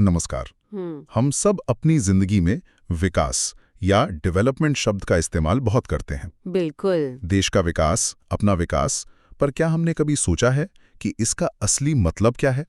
नमस्कार। हम सब अपनी जिंदगी में विकास या डेवलपमेंट शब्द का इस्तेमाल बहुत करते हैं। बिल्कुल। देश का विकास, अपना विकास, पर क्या हमने कभी सोचा है कि इसका असली मतलब क्या है?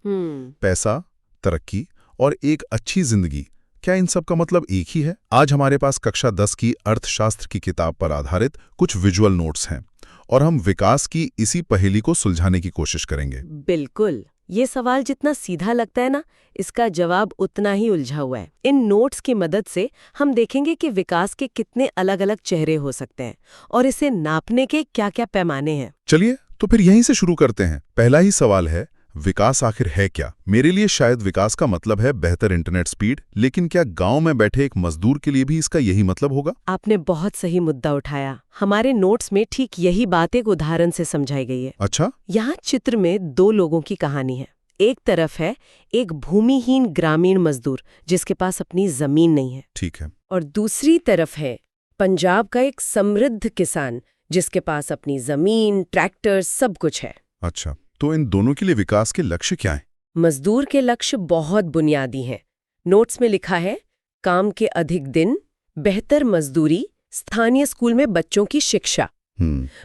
पैसा, तरक्की और एक अच्छी जिंदगी, क्या इन सब का मतलब एक ही है? आज हमारे पास कक्षा 10 की अर्थशास्त्र की किताब पर आधारित कुछ विजुअल नोट्स हैं और हम विकास की इसी पहेली को सुलझाने की कोशिश करेंगे। बिल्कुल, ये सवाल जितना सीधा लगता है ना, इसका जवाब उतना ही उलझा हुआ है। इन नोट्स की मदद से हम देखेंगे कि विकास के कितने अलग-अलग चेहरे हो सकते हैं और इसे नापने के क्या-क्या पैमाने हैं। चलिए तो फिर यहीं से शुरू करते हैं। पहला ही सवाल है, विकास आखिर है क्या? मेरे लिए शायद विकास का मतलब है बेहतर इंटरनेट स्पीड, लेकिन क्या गांव में बैठे एक मजदूर के लिए भी इसका यही मतलब होगा? आपने बहुत सही मुद्दा उठाया। हमारे नोट्स में ठीक यही बात एक उदाहरण से समझाई गई है। अच्छा। यहाँ चित्र में दो लोगों की कहानी है। एक तरफ है एक भूमिहीन ग्रामीण मजदूर जिसके पास अपनी जमीन नहीं है, ठीक है। और दूसरी तरफ है पंजाब का एक समृद्ध किसान जिसके पास अपनी जमीन, ट्रैक्टर, सब कुछ है। अच्छा, तो इन दोनों के लिए विकास के लक्ष्य क्या हैं? मजदूर के लक्ष्य बहुत बुनियादी हैं। नोट्स में लिखा है काम के अधिक दिन, बेहतर मजदूरी, स्थानीय स्कूल में बच्चों की शिक्षा।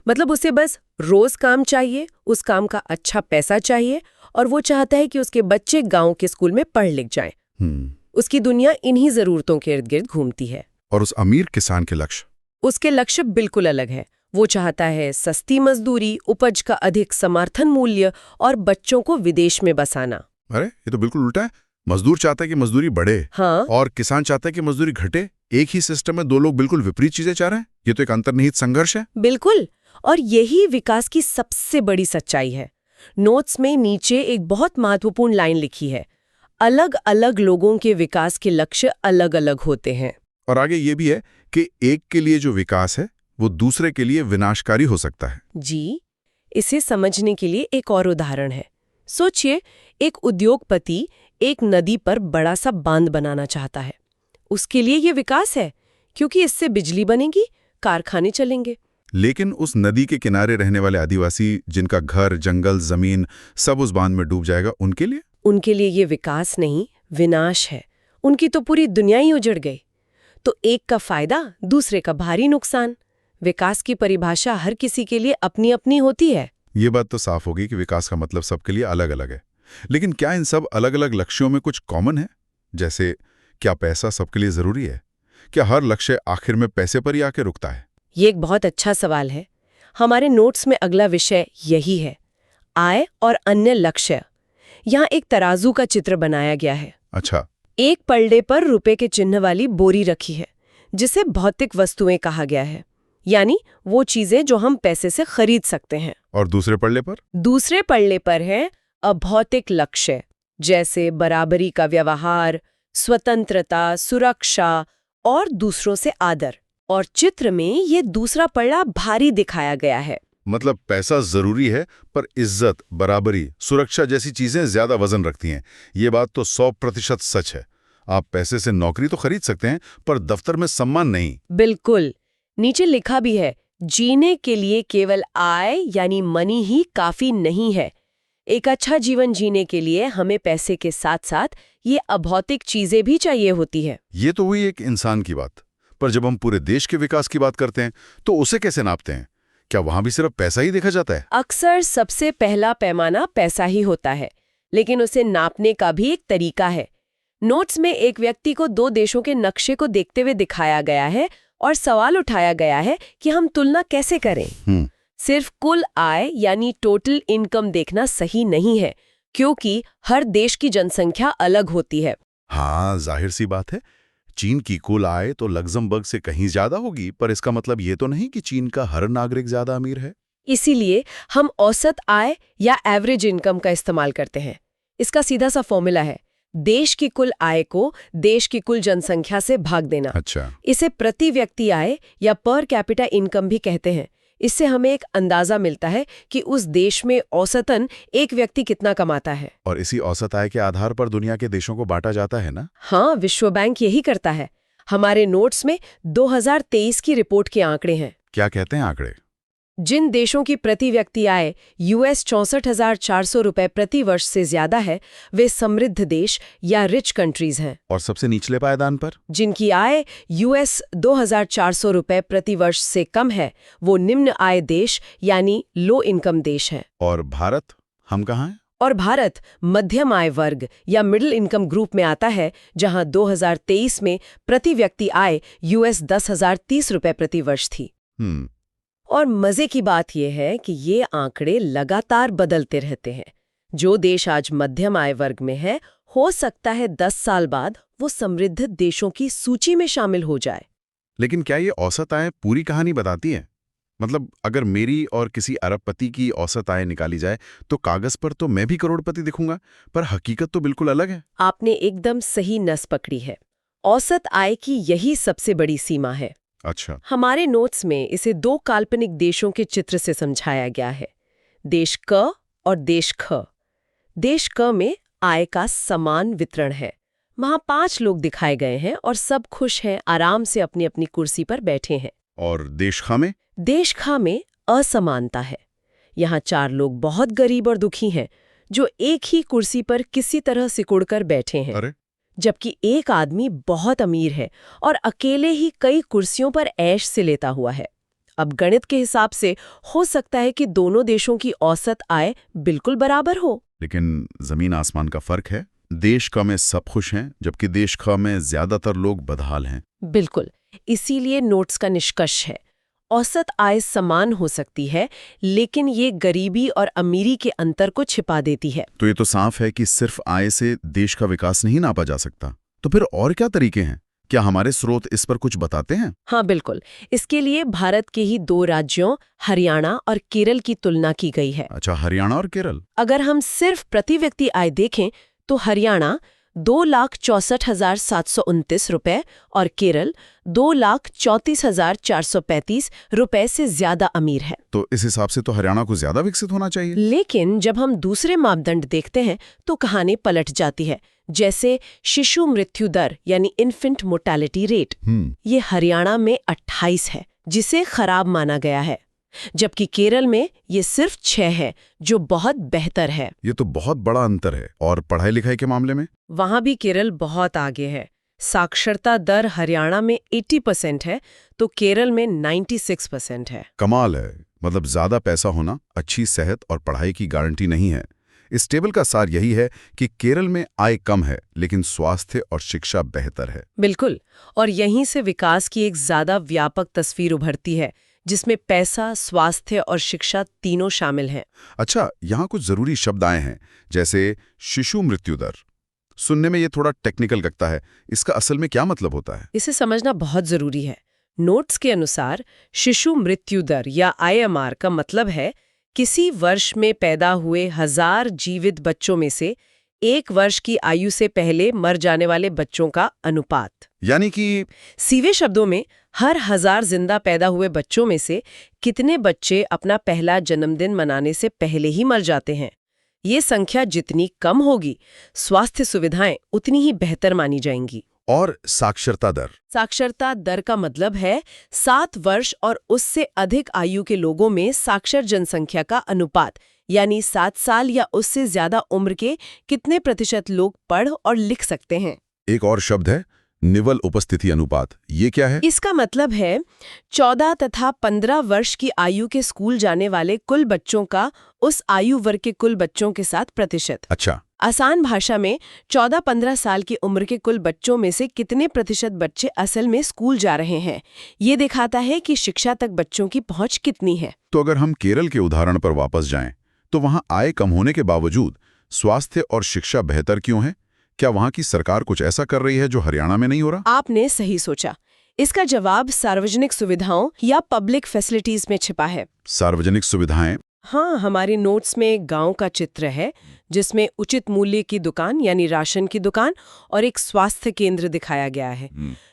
मतलब उसे बस रोज काम चाहिए, उस काम का अच्छा पैसा चाहिए और वो चाहता है कि उसके बच्चे गांव के स्कूल में पढ़ लिख जाएं। उसकी दुनिया इन्हीं जरूरतों के इर्द गिर्द घूमती है। और उस अमीर किसान के लक्ष्य? उसके लक्ष्य बिल्कुल अलग है। वो चाहता है सस्ती मजदूरी, उपज का अधिक समर्थन मूल्य और बच्चों को विदेश में बसाना। अरे ये तो बिल्कुल उल्टा है। मजदूर चाहता है कि मजदूरी बढ़े, हाँ, और किसान चाहता है कि मजदूरी घटे। एक ही सिस्टम में दो लोग बिल्कुल विपरीत चीजें चाह रहे हैं। ये तो एक अंतर्निहित संघर्ष है। बिल्कुल। और यही विकास की सबसे बड़ी सच्चाई है। नोट्स में नीचे एक बहुत महत्वपूर्ण लाइन लिखी है, अलग अलग लोगों के विकास के लक्ष्य अलग अलग होते हैं। और आगे ये भी है कि एक के लिए जो विकास है वो दूसरे के लिए विनाशकारी हो सकता है। जी, इसे समझने के लिए एक और उदाहरण है। सोचिए, एक उद्योगपति एक नदी पर बड़ा सा बांध बनाना चाहता है। उसके लिए ये विकास है क्योंकि इससे बिजली बनेगी, कारखाने चलेंगे। लेकिन उस नदी के किनारे रहने वाले आदिवासी, जिनका घर, जंगल, जमीन सब उस बांध में डूब जाएगा, उनके लिए ये विकास नहीं, विनाश है। उनकी तो पूरी दुनिया ही उजड़ गई। तो एक का फायदा, दूसरे का भारी नुकसान। विकास की परिभाषा हर किसी के लिए अपनी अपनी होती है। ये बात तो साफ होगी कि विकास का मतलब सबके लिए अलग अलग है। लेकिन क्या इन सब अलग अलग लक्ष्यों में कुछ कॉमन है? जैसे क्या पैसा सबके लिए जरूरी है? क्या हर लक्ष्य आखिर में पैसे पर ही आके रुकता है? ये एक बहुत अच्छा सवाल है। हमारे नोट्स में अगला विषय यही है, आय और अन्य लक्ष्य। यहाँ एक तराजू का चित्र बनाया गया है। अच्छा। एक पलड़े पर रुपए के चिन्ह वाली बोरी रखी है, जिसे भौतिक वस्तुएं कहा गया है, यानी वो चीजें जो हम पैसे से खरीद सकते हैं। और दूसरे पल्ले पर? दूसरे पल्ले पर है अभौतिक लक्ष्य, जैसे बराबरी का व्यवहार, स्वतंत्रता, सुरक्षा और दूसरों से आदर। और चित्र में ये दूसरा पल्ला भारी दिखाया गया है। मतलब पैसा जरूरी है, पर इज्जत, बराबरी, सुरक्षा जैसी चीजें ज्यादा वजन रखती हैं। ये बात तो 100% सच है। आप पैसे से नौकरी तो खरीद सकते हैं, पर दफ्तर में सम्मान नहीं। बिल्कुल। नीचे लिखा भी है, जीने के लिए केवल आय यानी मनी ही काफी नहीं है। एक अच्छा जीवन जीने के लिए हमें पैसे के साथ साथ ये अभौतिक चीजें भी चाहिए होती है। ये तो हुई एक इंसान की बात, पर जब हम पूरे देश के विकास की बात करते हैं तो उसे कैसे नापते हैं? क्या वहां भी सिर्फ पैसा ही देखा जाता है? अक्सर सबसे पहला पैमाना पैसा ही होता है, लेकिन उसे नापने का भी एक तरीका है। नोट्स में एक व्यक्ति को दो देशों के नक्शे को देखते हुए दिखाया गया है और सवाल उठाया गया है कि हम तुलना कैसे करें। सिर्फ कुल आय यानी टोटल इनकम देखना सही नहीं है, क्योंकि हर देश की जनसंख्या अलग होती है। हाँ, जाहिर सी बात है। चीन की कुल आय तो लग्जमबर्ग से कहीं ज्यादा होगी, पर इसका मतलब ये तो नहीं कि चीन का हर नागरिक ज्यादा अमीर है। इसीलिए हम औसत आय या एवरेज इनकम का इस्तेमाल करते हैं। इसका सीधा सा फॉर्मूला है, देश की कुल आय को देश की कुल जनसंख्या से भाग देना। अच्छा। इसे प्रति व्यक्ति आय या पर कैपिटा इनकम भी कहते हैं। इससे हमें एक अंदाजा मिलता है कि उस देश में औसतन एक व्यक्ति कितना कमाता है। और इसी औसत आय के आधार पर दुनिया के देशों को बांटा जाता है ना? हाँ, विश्व बैंक यही करता है। हमारे नोट्स में 2023 की रिपोर्ट के आंकड़े हैं। क्या कहते हैं आंकड़े? जिन देशों की प्रति व्यक्ति आय US 64,400 रुपए प्रति वर्ष से ज्यादा है, वे समृद्ध देश या रिच कंट्रीज हैं। और सबसे निचले पायदान पर जिनकी आय US 2,400 रुपए प्रति वर्ष से कम है, वो निम्न आय देश यानी लो इनकम देश है। और भारत, हम कहाँ हैं? और भारत मध्यम आय वर्ग या मिडिल इनकम ग्रुप में आता है, जहां 2023 में प्रति व्यक्ति आय US 10,030 रुपए प्रति वर्ष थी। और मजे की बात यह है कि ये आंकड़े लगातार बदलते रहते हैं। जो देश आज मध्यम आय वर्ग में है, हो सकता है 10 साल बाद वो समृद्ध देशों की सूची में शामिल हो जाए। लेकिन क्या ये औसत आय पूरी कहानी बताती है? मतलब अगर मेरी और किसी अरबपति की औसत आय निकाली जाए तो कागज पर तो मैं भी करोड़पति दिखूंगा, पर हकीकत तो बिल्कुल अलग है। आपने एकदम सही नस पकड़ी है। औसत आय की यही सबसे बड़ी सीमा है। अच्छा। हमारे नोट्स में इसे 2 काल्पनिक देशों के चित्र से समझाया गया है, देश क और देश ख। देश क में आय का समान वितरण है। वहां 5 लोग दिखाए गए हैं और सब खुश हैं, आराम से अपनी अपनी कुर्सी पर बैठे हैं। और देश ख में? देश ख में असमानता है। यहाँ 4 लोग बहुत गरीब और दुखी हैं, जो एक ही कुर्सी पर किसी तरह सिकुड़कर बैठे हैं। अरे? जबकि एक आदमी बहुत अमीर है और अकेले ही कई कुर्सियों पर ऐश से लेता हुआ है। अब गणित के हिसाब से हो सकता है कि दोनों देशों की औसत आय बिल्कुल बराबर हो। लेकिन जमीन आसमान का फर्क है। देश क में सब खुश हैं, जबकि देश ख में ज्यादातर लोग बदहाल हैं। बिल्कुल, इसीलिए नोट्स का निष्कर्ष है, औसत आय समान हो सकती है, लेकिन ये गरीबी और अमीरी के अंतर को छिपा देती है। तो ये तो साफ है कि सिर्फ आय से देश का विकास नहीं नापा जा सकता। तो फिर और क्या तरीके हैं? क्या हमारे स्रोत इस पर कुछ बताते हैं? हाँ बिल्कुल, इसके लिए भारत के ही 2 राज्यों हरियाणा और केरल की तुलना की गई है। अच्छा, हरियाणा और केरल। अगर हम सिर्फ प्रति व्यक्ति आय देखें तो हरियाणा 2,64,729 रुपए और केरल 2,34,435 रुपए से ज्यादा अमीर है। तो इस हिसाब से तो हरियाणा को ज्यादा विकसित होना चाहिए। लेकिन जब हम दूसरे मापदंड देखते हैं तो कहानी पलट जाती है, जैसे शिशु मृत्यु दर यानी इन्फेंट मोर्टेलिटी रेट। ये हरियाणा में 28 है, जिसे खराब माना गया है, जबकि केरल में ये सिर्फ 6 है, जो बहुत बेहतर है। ये तो बहुत बड़ा अंतर है। और पढ़ाई लिखाई के मामले में? वहां भी केरल बहुत आगे है। साक्षरता दर हरियाणा में 80% है तो केरल में 96% है। कमाल है। मतलब ज्यादा पैसा होना अच्छी सेहत और पढ़ाई की गारंटी नहीं है। इस टेबल का सार यही है कि केरल में आय कम है, लेकिन स्वास्थ्य और शिक्षा बेहतर है। बिल्कुल, और यहीं से विकास की एक ज्यादा व्यापक तस्वीर उभरती है, जिसमें पैसा, स्वास्थ्य और शिक्षा तीनों शामिल हैं। अच्छा, यहाँ कुछ जरूरी शब्द आए हैं, जैसे शिशु मृत्यु दर। सुनने में ये थोड़ा टेक्निकल लगता है। इसका असल में क्या मतलब होता है? इसे समझना बहुत जरूरी है। नोट्स के अनुसार शिशु मृत्यु दर या IMR का मतलब है किसी वर्ष में पैदा हुए 1000 जीवित बच्चों में से 1 वर्ष की आयु से पहले मर जाने वाले बच्चों का अनुपात। यानी कि सीधे शब्दों में, हर 1000 जिंदा पैदा हुए बच्चों में से कितने बच्चे अपना पहला जन्मदिन मनाने से पहले ही मर जाते हैं। ये संख्या जितनी कम होगी, स्वास्थ्य सुविधाएं उतनी ही बेहतर मानी जाएंगी। और साक्षरता दर? साक्षरता दर का मतलब है 7 वर्ष और उससे अधिक आयु के लोगों में साक्षर जनसंख्या का अनुपात, यानी 7 साल या उससे ज्यादा उम्र के कितने प्रतिशत लोग पढ़ और लिख सकते हैं। एक और शब्द है निवल उपस्थिति अनुपात। ये क्या है? इसका मतलब है 14 तथा 15 वर्ष की आयु के स्कूल जाने वाले कुल बच्चों का उस आयु वर्ग के कुल बच्चों के साथ प्रतिशत। अच्छा। आसान भाषा में 14-15 साल की उम्र के कुल बच्चों में से कितने प्रतिशत बच्चे असल में स्कूल जा रहे हैं, ये दिखाता है कि शिक्षा तक बच्चों की पहुंच कितनी है। तो अगर हम केरल के उदाहरण पर वापस जाएं, तो वहां आय कम होने के बावजूद स्वास्थ्य और शिक्षा बेहतर क्यों है? क्या वहां की सरकार कुछ ऐसा कर रही है जो हरियाणा में नहीं हो रहा? आपने सही सोचा। इसका जवाब सार्वजनिक सुविधाओं या पब्लिक फैसिलिटीज में छिपा है। सार्वजनिक सुविधाएं? हाँ, हमारे नोट्स में एक गांव का चित्र है जिसमें उचित मूल्य की दुकान यानी राशन की दुकान और एक स्वास्थ्य केंद्र दिखाया गया है।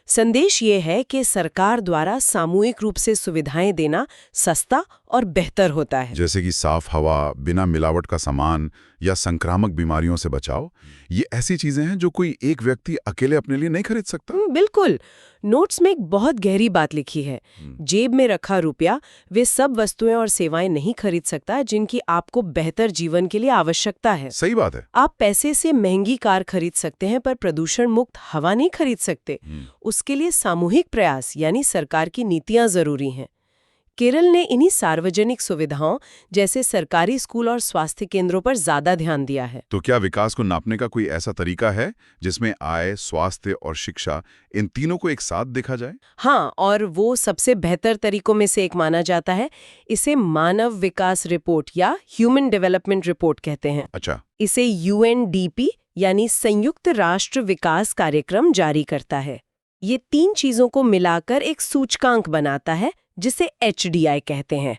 संदेश ये है कि सरकार द्वारा सामूहिक रूप से सुविधाएं देना सस्ता और बेहतर होता है। जैसे कि साफ हवा, बिना मिलावट का सामान या संक्रामक बीमारियों से बचाव, ये ऐसी चीजें हैं जो कोई एक व्यक्ति अकेले अपने लिए नहीं खरीद सकता। बिल्कुल। नोट्स में एक बहुत गहरी बात लिखी है। जेब में रखा रुपया वे सब वस्तुएं और सेवाएं नहीं खरीद सकता जिनकी आपको बेहतर जीवन के लिए आवश्यकता है। सही बात है। आप पैसे से महंगी कार खरीद सकते हैं पर प्रदूषण मुक्त हवा नहीं खरीद सकते। उसके लिए सामूहिक प्रयास यानी सरकार की नीतियां जरूरी हैं। केरल ने इन्हीं सार्वजनिक सुविधाओं जैसे सरकारी स्कूल और स्वास्थ्य केंद्रों पर ज्यादा ध्यान दिया है। तो क्या विकास को नापने का कोई ऐसा तरीका है जिसमें आय, स्वास्थ्य और शिक्षा इन तीनों को एक साथ देखा जाए? हाँ, और वो सबसे बेहतर तरीकों में से एक माना जाता है। इसे मानव विकास रिपोर्ट या ह्यूमन डेवलपमेंट रिपोर्ट कहते हैं। अच्छा। इसे UNDP यानी संयुक्त राष्ट्र विकास कार्यक्रम जारी करता है। ये तीन चीजों को मिलाकर एक सूचकांक बनाता है जिसे HDI कहते हैं: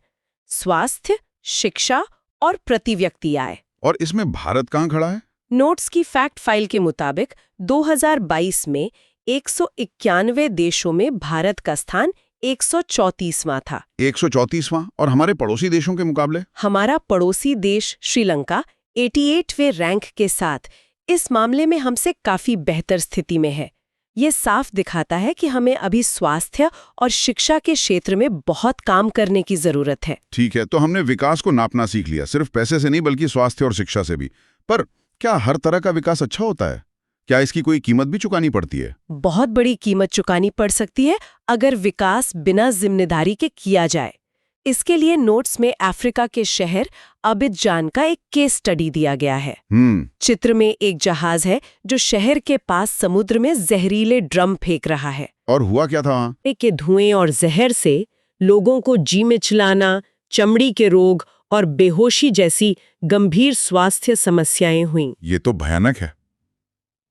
स्वास्थ्य, शिक्षा और प्रति व्यक्ति आय। और इसमें भारत कहाँ खड़ा है? नोट्स की फैक्ट फाइल के मुताबिक 2022 में 191 देशों में भारत का स्थान 134वां था। 134वां? और हमारे पड़ोसी देशों के मुकाबले? हमारा पड़ोसी देश श्रीलंका 88वें रैंक के साथ इस मामले में हमसे काफी बेहतर स्थिति में है। ये साफ दिखाता है कि हमें अभी स्वास्थ्य और शिक्षा के क्षेत्र में बहुत काम करने की जरूरत है। ठीक है, तो हमने विकास को नापना सीख लिया, सिर्फ पैसे से नहीं बल्कि स्वास्थ्य और शिक्षा से भी। पर क्या हर तरह का विकास अच्छा होता है? क्या इसकी कोई कीमत भी चुकानी पड़ती है? बहुत बड़ी कीमत चुकानी पड़ सकती है अगर विकास बिना जिम्मेदारी के किया जाए। इसके लिए नोट्स में अफ्रीका के शहर अबिदजान का एक केस स्टडी दिया गया है। चित्र में एक जहाज है जो शहर के पास समुद्र में जहरीले ड्रम फेंक रहा है। और हुआ क्या था वहाँ? के धुएं और जहर से लोगों को जी मिचलाना, चमड़ी के रोग और बेहोशी जैसी गंभीर स्वास्थ्य समस्याएं हुईं। ये तो भयानक है।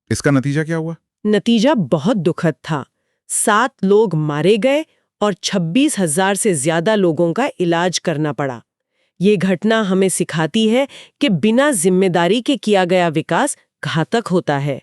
इसका नतीजा क्या हुआ? नतीजा बहुत दुखद था। 7 लोग मारे गए और 26,000 से ज्यादा लोगों का इलाज करना पड़ा। ये घटना हमें सिखाती है कि बिना जिम्मेदारी के किया गया विकास घातक होता है।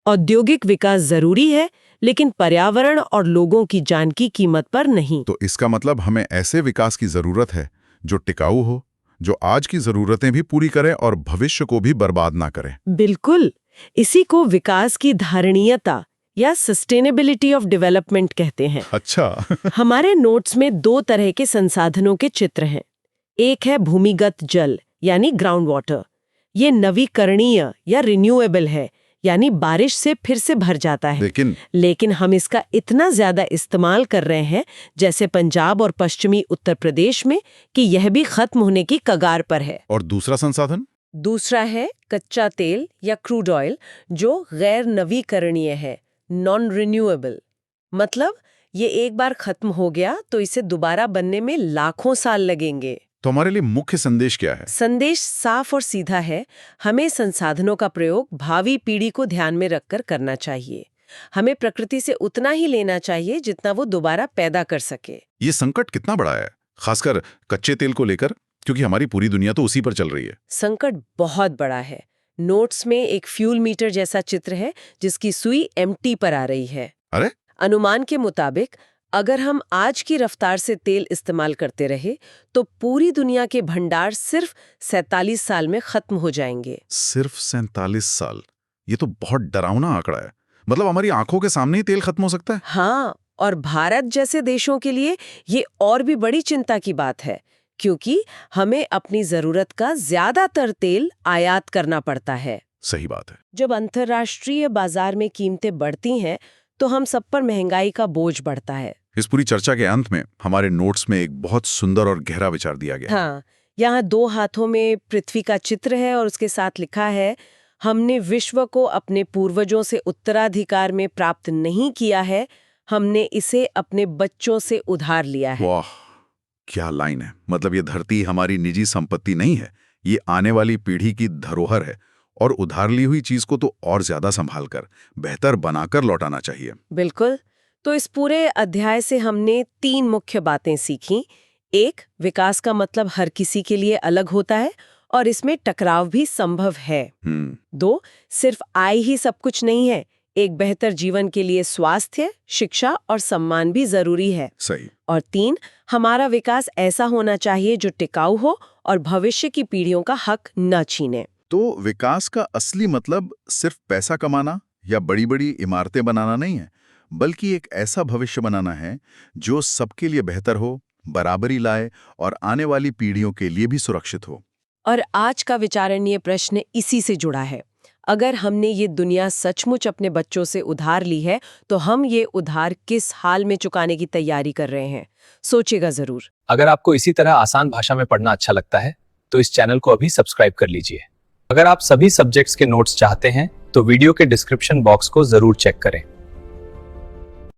औद्योगिक विकास जरूरी है, लेकिन पर्यावरण और लोगों की जान की कीमत पर नहीं। तो इसका मतलब हमें ऐसे विकास की जरूरत है जो टिकाऊ हो, जो आज की जरूरतें भी पूरी करे और भविष्य को भी बर्बाद ना करे। बिल्कुल, इसी को विकास की धारणीयता या सस्टेनेबिलिटी ऑफ डेवलपमेंट कहते हैं। अच्छा। हमारे नोट्स में 2 तरह के संसाधनों के चित्र हैं। एक है भूमिगत जल यानी ग्राउंड वाटर। ये नवीकरणीय या रिन्यूएबल है, यानी बारिश से फिर से भर जाता है। लेकिन हम इसका इतना ज्यादा इस्तेमाल कर रहे हैं, जैसे पंजाब और पश्चिमी उत्तर प्रदेश में, कि यह भी खत्म होने की कगार पर है। और दूसरा संसाधन? दूसरा है कच्चा तेल या क्रूड ऑयल, जो गैर नवीकरणीय है, नॉन रिन्यूएबल। मतलब ये एक बार खत्म हो गया तो इसे दोबारा बनने में लाखों साल लगेंगे। तो हमारे लिए मुख्य संदेश क्या है? संदेश साफ और सीधा है। हमें संसाधनों का प्रयोग भावी पीढ़ी को ध्यान में रखकर करना चाहिए। हमें प्रकृति से उतना ही लेना चाहिए जितना वो दोबारा पैदा कर सके। ये संकट कितना बड़ा है, खासकर कच्चे तेल को लेकर, क्योंकि हमारी पूरी दुनिया तो उसी पर चल रही है। संकट बहुत बड़ा है। नोट्स में एक फ्यूल मीटर जैसा चित्र है जिसकी सुई एम्प्टी पर आ रही है। अरे! अनुमान के मुताबिक अगर हम आज की रफ्तार से तेल इस्तेमाल करते रहे तो पूरी दुनिया के भंडार सिर्फ 47 साल में खत्म हो जाएंगे। सिर्फ 47 साल? ये तो बहुत डरावना आंकड़ा है। मतलब हमारी आंखों के सामने ही तेल खत्म हो सकता है। हाँ, और भारत जैसे देशों के लिए ये और भी बड़ी चिंता की बात है, क्योंकि हमें अपनी जरूरत का ज्यादातर तेल आयात करना पड़ता है। सही बात है। जब अंतर्राष्ट्रीय बाजार में कीमतें बढ़ती हैं तो हम सब पर महंगाई का बोझ बढ़ता है। इस पूरी चर्चा के अंत में हमारे नोट्स में एक बहुत सुंदर और गहरा विचार दिया गया। हाँ, यहाँ 2 हाथों में पृथ्वी का चित्र है और उसके साथ लिखा है, हमने विश्व को अपने पूर्वजों से उत्तराधिकार में प्राप्त नहीं किया है, हमने इसे अपने बच्चों से उधार लिया है। वाह, क्या लाइन है। मतलब ये धरती हमारी निजी संपत्ति नहीं है, ये आने वाली पीढ़ी की धरोहर है, और उधार ली हुई चीज को तो और ज्यादा संभाल कर, बेहतर बनाकर लौटाना चाहिए। बिल्कुल। तो इस पूरे अध्याय से हमने 3 मुख्य बातें सीखी। 1, विकास का मतलब हर किसी के लिए अलग होता है और इसमें टकराव भी संभव है। 2, सिर्फ आय ही सब कुछ नहीं है। एक बेहतर जीवन के लिए स्वास्थ्य, शिक्षा और सम्मान भी जरूरी है। सही। और 3, हमारा विकास ऐसा होना चाहिए जो टिकाऊ हो और भविष्य की पीढ़ियों का हक न छीने। तो विकास का असली मतलब सिर्फ पैसा कमाना या बड़ी-बड़ी इमारतें बनाना नहीं है, बल्कि एक ऐसा भविष्य बनाना है जो सबके लिए बेहतर हो, बराबरी लाए और आने वाली पीढ़ियों के लिए भी सुरक्षित हो। और आज का विचारणीय प्रश्न इसी से जुड़ा है। अगर हमने ये दुनिया सचमुच अपने बच्चों से उधार ली है, तो हम ये उधार किस हाल में चुकाने की तैयारी कर रहे हैं? सोचिएगा जरूर। अगर आपको इसी तरह आसान भाषा में पढ़ना अच्छा लगता है, तो इस चैनल को अभी सब्सक्राइब कर लीजिए। अगर आप सभी सब्जेक्ट्स के नोट्स चाहते हैं, तो वीडियो के डिस्क्रिप्शन बॉक्स को जरूर चेक करें।